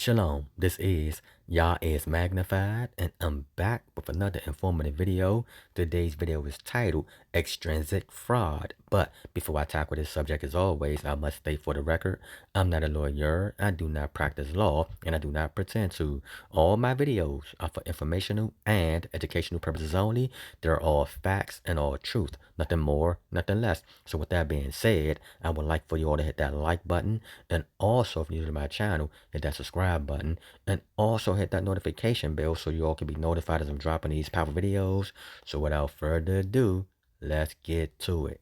Shalom, this is Yah is Magnified, and I'm back with another informative video. Today's video is titled Extrinsic Fraud. But before I tackle this subject, as always, I must state for the record, I'm not a lawyer, I do not practice law, and I do not pretend to. All my videos are for informational and educational purposes only. They're all facts and all truth, nothing more, nothing less. So with that being said, I would like for you all to hit that like button, and also if you're new to my channel, hit that subscribe button, and also hit that notification bell so you all can be notified as I'm dropping these powerful videos. So without further ado, let's get to it.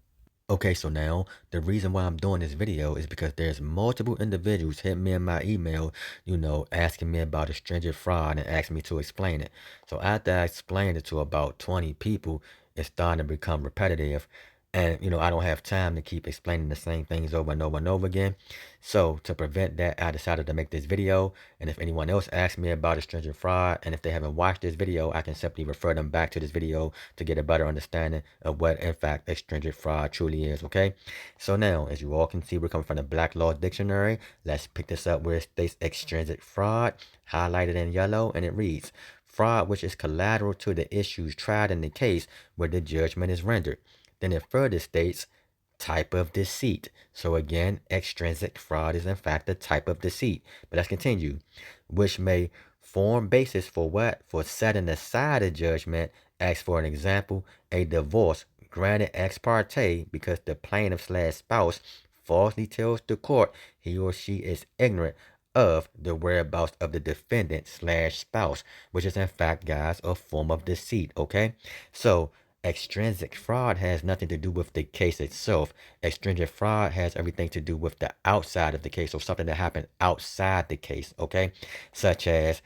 Okay, so now the reason why I'm doing this video is because there's multiple individuals hit me in my email, asking me about extrinsic fraud and asking me to explain it. So after I explained it to about 20 people, it's starting to become repetitive. And, I don't have time to keep explaining the same things over and over and over again. So to prevent that, I decided to make this video. And if anyone else asks me about extrinsic fraud, and if they haven't watched this video, I can simply refer them back to this video to get a better understanding of what, in fact, extrinsic fraud truly is, okay? So now, as you all can see, we're coming from the Black Law Dictionary. Let's pick this up where it states extrinsic fraud, highlighted in yellow, and it reads, fraud which is collateral to the issues tried in the case where the judgment is rendered. Then it further states, type of deceit. So again, extrinsic fraud is in fact a type of deceit. But let's continue. Which may form basis for what? For setting aside a judgment, as for an example, a divorce granted ex parte because the plaintiff/spouse falsely tells the court he or she is ignorant of the whereabouts of the defendant/spouse, which is in fact, guys, a form of deceit, okay? So extrinsic fraud has nothing to do with the case itself. Extrinsic fraud has everything to do with the outside of the case, or something that happened outside the case, okay? Such as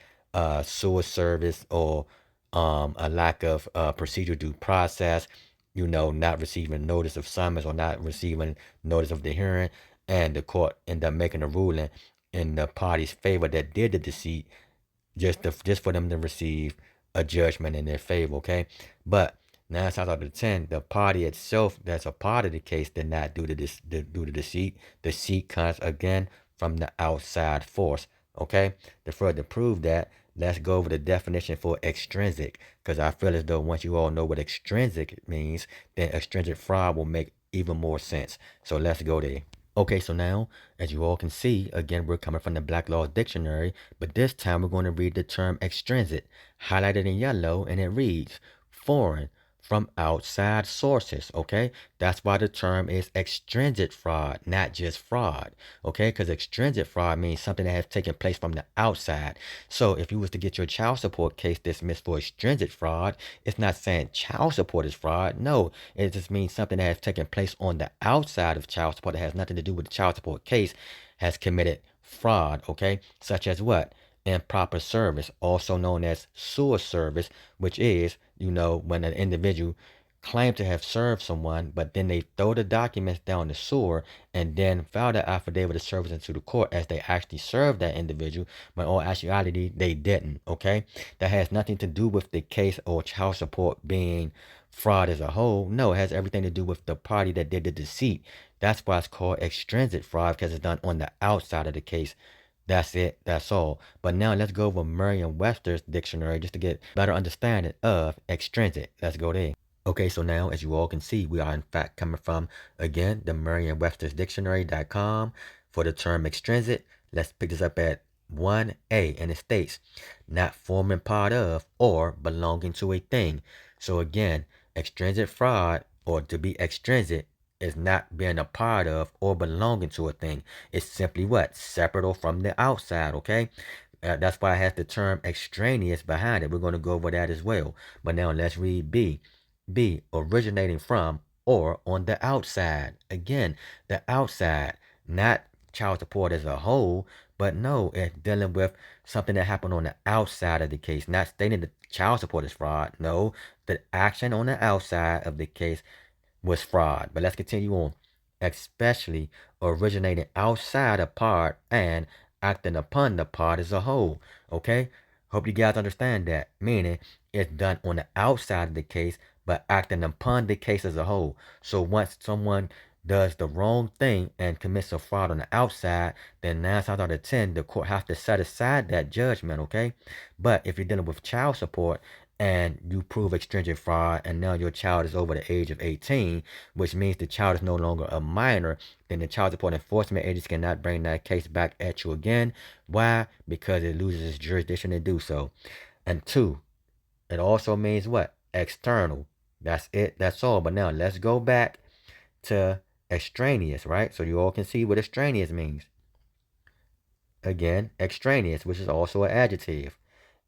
sewer service, or a lack of procedural due process, not receiving notice of summons or not receiving notice of the hearing, and the court end up making a ruling in the party's favor that did the deceit, just for them to receive a judgment in their favor, okay? But 9 times out of 10, the party itself that's a part of the case did not do the deceit. Deceit comes again from the outside force, okay? To further prove that, let's go over the definition for extrinsic, because I feel as though once you all know what extrinsic means, then extrinsic fraud will make even more sense. So let's go there. Okay, so now, as you all can see, again, we're coming from the Black Law Dictionary, but this time we're going to read the term extrinsic, highlighted in yellow, and it reads, foreign, from outside sources, okay? That's why the term is extrinsic fraud, not just fraud, okay? Because extrinsic fraud means something that has taken place from the outside. So if you was to get your child support case dismissed for extrinsic fraud, it's not saying child support is fraud. No, it just means something that has taken place on the outside of child support that has nothing to do with the child support case has committed fraud, okay? Such as what? Improper service, also known as sewer service, which is, when an individual claims to have served someone, but then they throw the documents down the sewer and then file the affidavit of service into the court as they actually served that individual, when in all actuality, they didn't, okay? That has nothing to do with the case or child support being fraud as a whole. No, it has everything to do with the party that did the deceit. That's why it's called extrinsic fraud, because it's done on the outside of the case. That's it. That's all. But now let's go over Merriam-Webster's dictionary just to get better understanding of extrinsic. Let's go there. Okay, so now as you all can see, we are in fact coming from, again, the Merriam-Webster's dictionary.com for the term extrinsic. Let's pick this up at 1A, and it states, not forming part of or belonging to a thing. So again, extrinsic fraud, or to be extrinsic, is not being a part of or belonging to a thing. It's simply what? Separate or from the outside, okay? That's why I have the term extraneous behind it. We're going to go over that as well. But now let's read B. B, originating from or on the outside. Again, the outside, not child support as a whole, but no, it's dealing with something that happened on the outside of the case, not stating that child support is fraud. No, the action on the outside of the case was fraud. But let's continue on. Especially originating outside a part and acting upon the part as a whole. Okay? Hope you guys understand that. Meaning, it's done on the outside of the case, but acting upon the case as a whole. So once someone does the wrong thing and commits a fraud on the outside, then 9 times out of 10, the court has to set aside that judgment, okay? But if you're dealing with child support and you prove extrinsic fraud and now your child is over the age of 18, which means the child is no longer a minor, then the child support enforcement agency cannot bring that case back at you again. Why? Because it loses its jurisdiction to do so. And two, it also means what? External. That's it. That's all. But now let's go back to extraneous, right? So you all can see what extraneous means. Again, extraneous, which is also an adjective.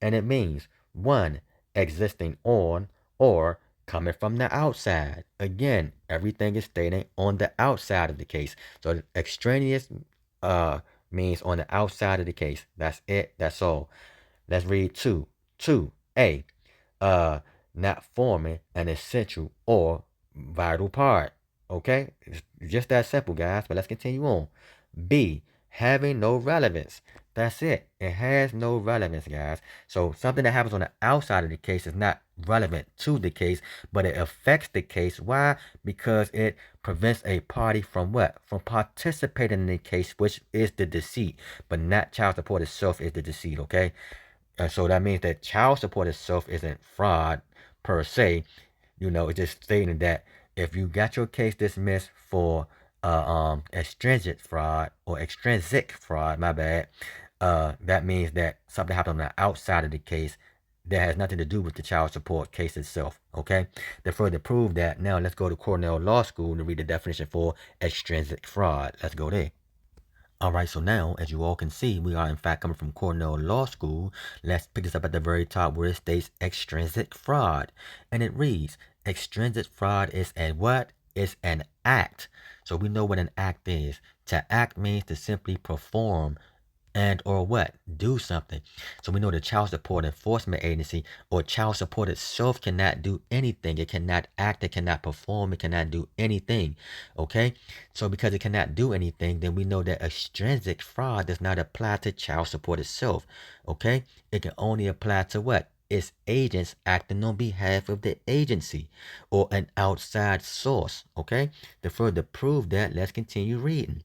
And it means one, existing on or coming from the outside. Again, everything is stating on the outside of the case. So extraneous means on the outside of the case. That's it. That's all. Let's read two. 2A. Not forming an essential or vital part. Okay? It's just that simple, guys. But let's continue on. B. Having no relevance. That's it. It has no relevance, guys. So something that happens on the outside of the case is not relevant to the case, but it affects the case. Why? Because it prevents a party from what? From participating in the case, which is the deceit, but not child support itself is the deceit, okay? And so that means that child support itself isn't fraud per se. It's just stating that if you got your case dismissed for extrinsic fraud or extrinsic fraud, my bad, that means that something happened on the outside of the case that has nothing to do with the child support case itself. Okay. To further prove that, now let's go to Cornell Law School to read the definition for extrinsic fraud. Let's go there. All right, so now, as you all can see, we are in fact coming from Cornell Law School. Let's pick this up at the very top where it states extrinsic fraud. And it reads, extrinsic fraud is a what? It's an act. So we know what an act is. To act means to simply perform and or what? Do something. So we know the Child Support Enforcement Agency or child support itself cannot do anything. It cannot act, it cannot perform, it cannot do anything. Okay? So because it cannot do anything, then we know that extrinsic fraud does not apply to child support itself. Okay? It can only apply to what? Its agents acting on behalf of the agency or an outside source. Okay? To further prove that, let's continue reading.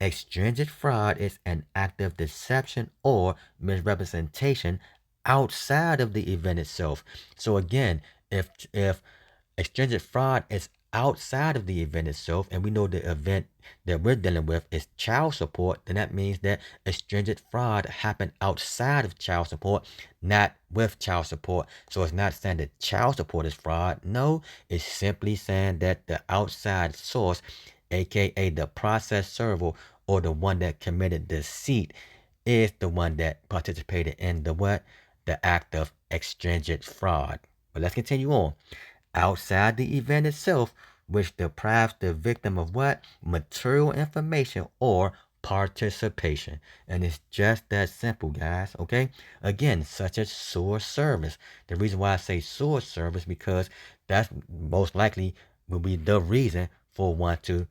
Extrinsic fraud is an act of deception or misrepresentation outside of the event itself. So again, if extrinsic fraud is outside of the event itself, and we know the event that we're dealing with is child support, then that means that extrinsic fraud happened outside of child support, not with child support. So it's not saying that child support is fraud. No, it's simply saying that the outside source, aka the process server or the one that committed deceit, is the one that participated in the what? The act of extrinsic fraud. But let's continue on. Outside the event itself, which deprives the victim of what? Material information or participation. And it's just that simple, guys. Okay? Again, such as source service. The reason why I say source service because that's most likely will be the reason for one to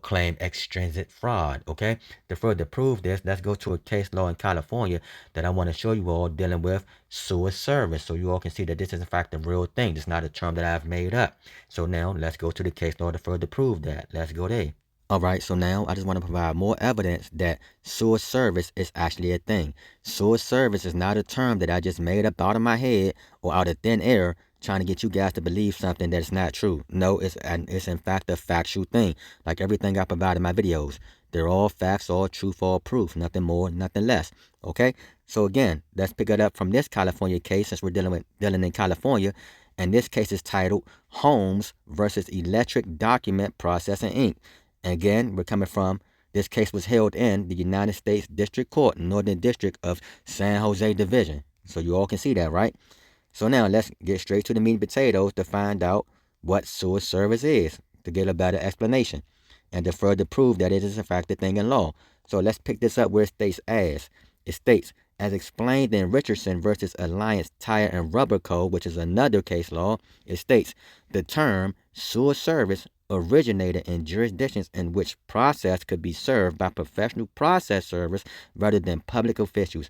claim extrinsic fraud. Okay. To further prove this, let's go to a case law in California that I want to show you all dealing with source service. So you all can see that this is in fact a real thing. It's not a term that I've made up. So now let's go to the case law to further prove that. Let's go there. All right, so now I just want to provide more evidence that source service is actually a thing. Source service is not a term that I just made up out of my head or out of thin air trying to get you guys to believe something that's not true. No, it's in fact a factual thing, like everything I provide in my videos. They're all facts, all truth, all proof, nothing more, nothing less. Okay, so again, let's pick it up from this California case since we're dealing in California. And this case is titled Holmes versus Electric Document Processing, Inc. Again, we're coming from, this case was held in the United States District Court, Northern District of San Jose Division. So you all can see that, right? So now let's get straight to the meat and potatoes to find out what source service is, to get a better explanation, and to further prove that it is in fact a thing in law. So let's pick this up where it states as. It states, as explained in Richardson versus Alliance Tire and Rubber Co., which is another case law, it states, the term source service originated in jurisdictions in which process could be served by professional process servers rather than public officials,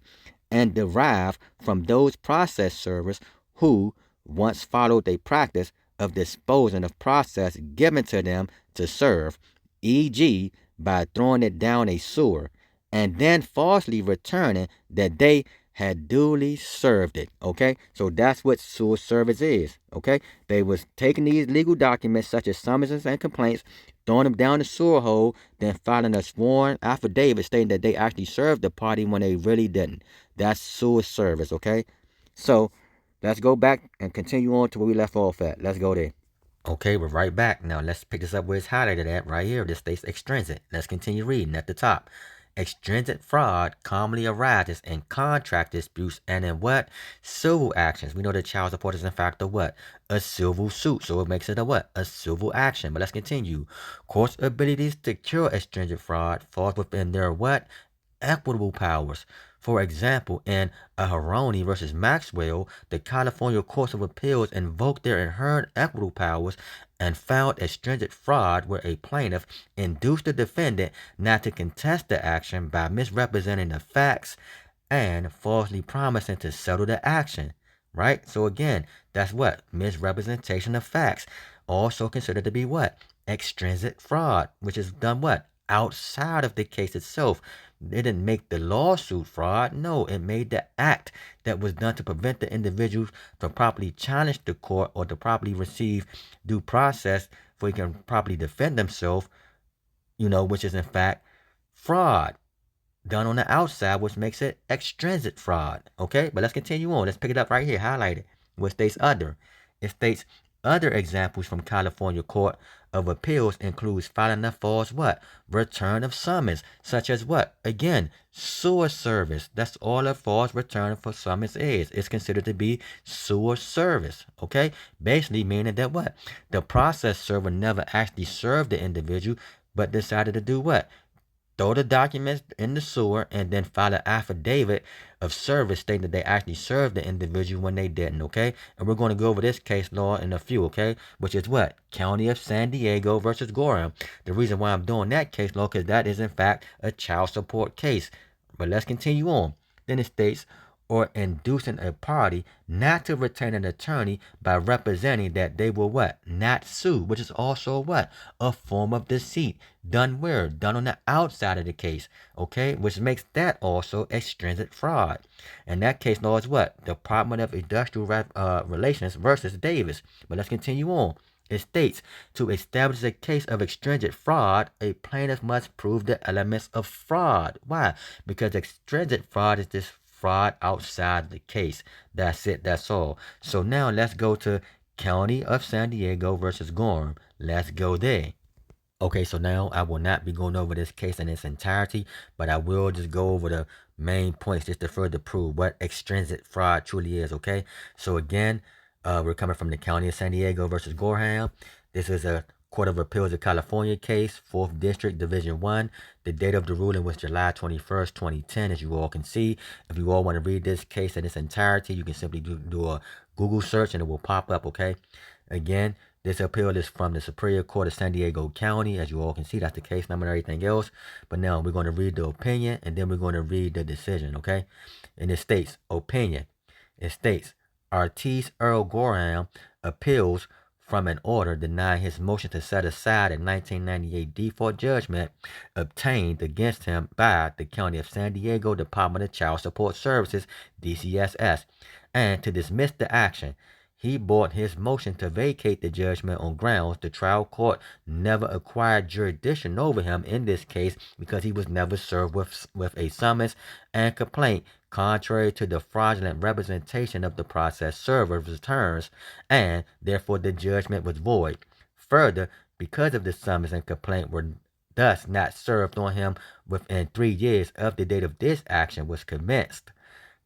and derived from those process servers who once followed a practice of disposing of process given to them to serve, e.g., by throwing it down a sewer, and then falsely returning that they had duly served it. Okay, so that's what sewer service is. Okay, they was taking these legal documents such as summonses and complaints, throwing them down the sewer hole, then filing a sworn affidavit stating that they actually served the party when they really didn't. That's sewer service. Okay, so let's go back and continue on to where we left off at. Let's go there. Okay, we're right back. Now let's pick this up where it's highlighted at right here. This states extrinsic. Let's continue reading at the top. Extrinsic fraud commonly arises in contract disputes and in what? Civil actions. We know that child support is in fact a what? A civil suit. So it makes it a what? A civil action. But let's continue. Courts' abilities to cure extrinsic fraud falls within their what? Equitable powers. For example, in Aharoni versus Maxwell, the California Courts of Appeals invoked their inherent equitable powers and found extrinsic fraud where a plaintiff induced the defendant not to contest the action by misrepresenting the facts and falsely promising to settle the action. Right? So again, that's what? Misrepresentation of facts. Also considered to be what? Extrinsic fraud, which is done what? Outside of the case itself. It didn't make the lawsuit fraud. No, it made the act that was done to prevent the individual from properly challenge the court or to properly receive due process for he can properly defend themselves, which is in fact fraud done on the outside, which makes it extrinsic fraud. Okay, but let's continue on. Let's pick it up right here, highlight it. What states other? It states other examples from California Court of Appeals includes filing a false what? Return of summons, such as what? Again, sewer service. That's all a false return for summons is. It's considered to be sewer service. Okay, basically meaning that what? The process server never actually served the individual, but decided to do what? Throw the documents in the sewer and then file an affidavit of service stating that they actually served the individual when they didn't, okay? And we're going to go over this case law in a few, okay? Which is what? County of San Diego versus Gorham. The reason why I'm doing that case law because that is in fact a child support case. But let's continue on. Then it states, or inducing a party not to retain an attorney by representing that they will what? Not sue, which is also what? A form of deceit. Done where? Done on the outside of the case, okay? Which makes that also extrinsic fraud. And that case law is what? Department of Industrial Relations versus Davis. But let's continue on. It states, to establish a case of extrinsic fraud, a plaintiff must prove the elements of fraud. Why? Because extrinsic fraud is this fraud outside the case. That's it. That's all. So now let's go to County of San Diego versus Gorham. Let's go there. Okay, so now I will not be going over this case in its entirety, but I will just go over the main points just to further prove what extrinsic fraud truly is, okay? So again, we're coming from the County of San Diego versus Gorham. This is a Court of Appeals of California case, 4th District, Division 1. The date of the ruling was July 21st, 2010, as you all can see. If you all want to read this case in its entirety, you can simply do a Google search and it will pop up, okay? Again, this appeal is from the Superior Court of San Diego County. As you all can see, that's the case number and everything else. But now we're going to read the opinion and then we're going to read the decision, okay? And it states, opinion. It states, Artis Earl Gorham appeals from an order denying his motion to set aside a 1998 default judgment obtained against him by the County of San Diego Department of Child Support Services, DCSS, and to dismiss the action. He brought his motion to vacate the judgment on grounds the trial court never acquired jurisdiction over him in this case because he was never served with a summons and complaint contrary to the fraudulent representation of the process server's returns, and therefore the judgment was void. Further, because of the summons and complaint were thus not served on him within 3 years of the date of this action was commenced,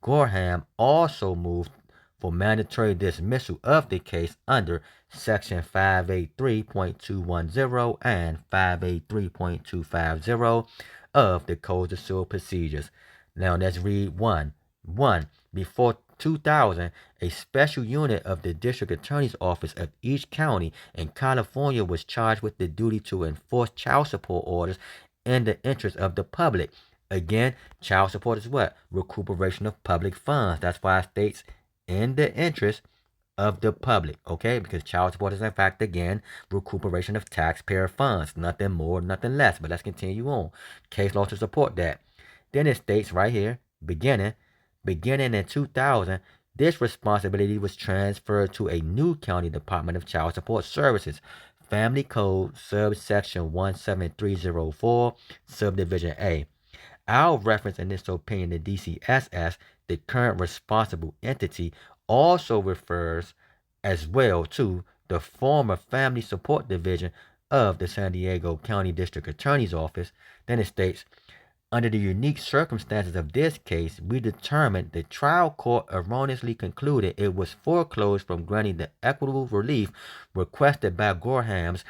Gorham also moved for mandatory dismissal of the case under Section 583.210 and 583.250 of the Code of Civil Procedures. Now let's read 1. 1. Before 2000, a special unit of the District Attorney's Office of each county in California was charged with the duty to enforce child support orders in the interest of the public. Again, child support is what? Recuperation of public funds. That's why it states in the interest of the public, okay? Because child support is, in fact, again, recuperation of taxpayer funds. Nothing more, nothing less. But let's continue on. Case law to support that. Then it states right here, beginning in 2000, this responsibility was transferred to a new county Department of Child Support Services, Family Code, subsection 17304, subdivision A. Our reference in this opinion to DCSS, the current responsible entity, also refers as well to the former Family Support Division of the San Diego County District Attorney's Office. Then it states, under the unique circumstances of this case, we determined the trial court erroneously concluded it was foreclosed from granting the equitable relief requested by Gorham's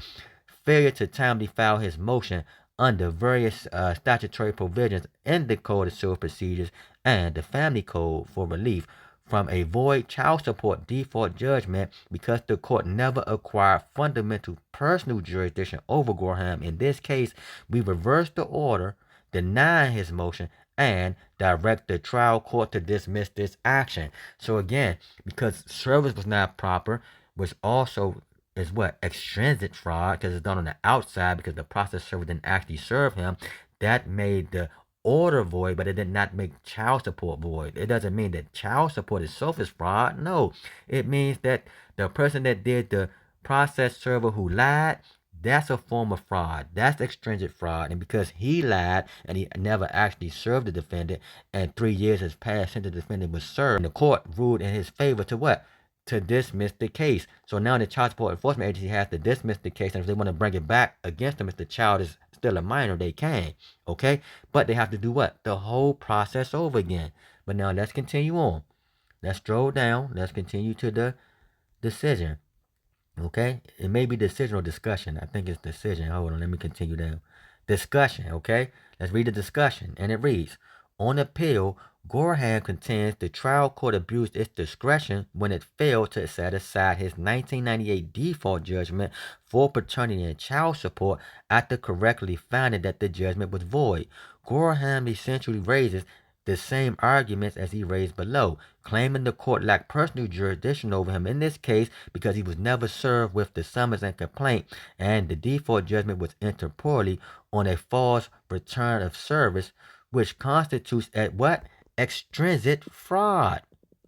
failure to timely file his motion under various statutory provisions in the Code of Civil Procedures and the Family Code for relief from a void child support default judgment because the court never acquired fundamental personal jurisdiction over Gorham. In this case, we reversed the order, deny his motion, and direct the trial court to dismiss this action. So again, because service was not proper, was also is what extrinsic fraud because it's done on the outside because the process server didn't actually serve him. That made the order void, but it did not make child support void. It doesn't mean that child support itself is fraud. No, it means that the person that did the process server who lied, that's a form of fraud. That's extrinsic fraud. And because he lied and he never actually served the defendant, and 3 years has passed since the defendant was served, and the court ruled in his favor to what? To dismiss the case. So now the Child Support Enforcement Agency has to dismiss the case, and if they want to bring it back against him if the child is still a minor, they can. Okay? But they have to do what? The whole process over again. But now let's continue on. Let's scroll down. Let's continue to the decision. Okay, it may be decision or discussion. I think it's decision. Hold on, let me continue down. Discussion, okay? Let's read the discussion. And it reads, on appeal, Gorham contends the trial court abused its discretion when it failed to set aside his 1998 default judgment for paternity and child support after correctly finding that the judgment was void. Gorham essentially raises the same arguments as he raised below, claiming the court lacked personal jurisdiction over him in this case because he was never served with the summons and complaint, and the default judgment was entered poorly on a false return of service, which constitutes at what? Extrinsic fraud.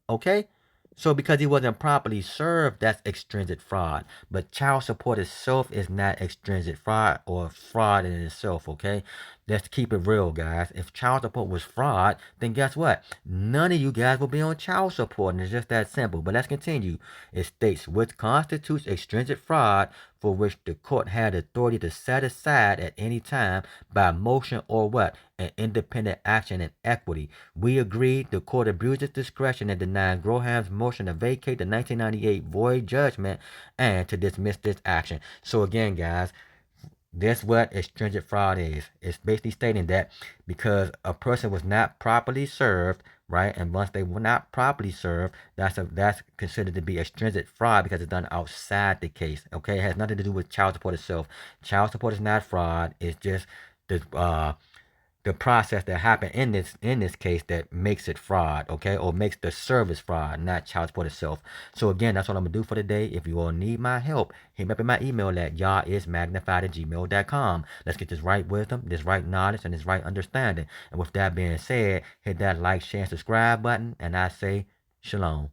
Okay? So because he wasn't properly served, that's extrinsic fraud. But child support itself is not extrinsic fraud or fraud in itself, okay? Let's keep it real, guys. If child support was fraud, then guess what? None of you guys will be on child support, and it's just that simple. But let's continue. It states, which constitutes extrinsic fraud for which the court had authority to set aside at any time by motion or what? An independent action in equity. We agreed the court abused its discretion in denying Groham's motion to vacate the 1998 void judgment and to dismiss this action. So again, guys, that's what extrinsic fraud is. It's basically stating that because a person was not properly served, right? And once they were not properly served, that's considered to be extrinsic fraud because it's done outside the case. Okay, it has nothing to do with child support itself. Child support is not fraud. It's just the process that happened in this case that makes it fraud, okay, or makes the service fraud, not child support itself. So again, that's what I'm gonna do for today. If you all need my help, hit me up in my email at y'ismagnified@gmail.com. Let's get this right wisdom, this right knowledge, and this right understanding. And with that being said, hit that like, share, and subscribe button, and I say shalom.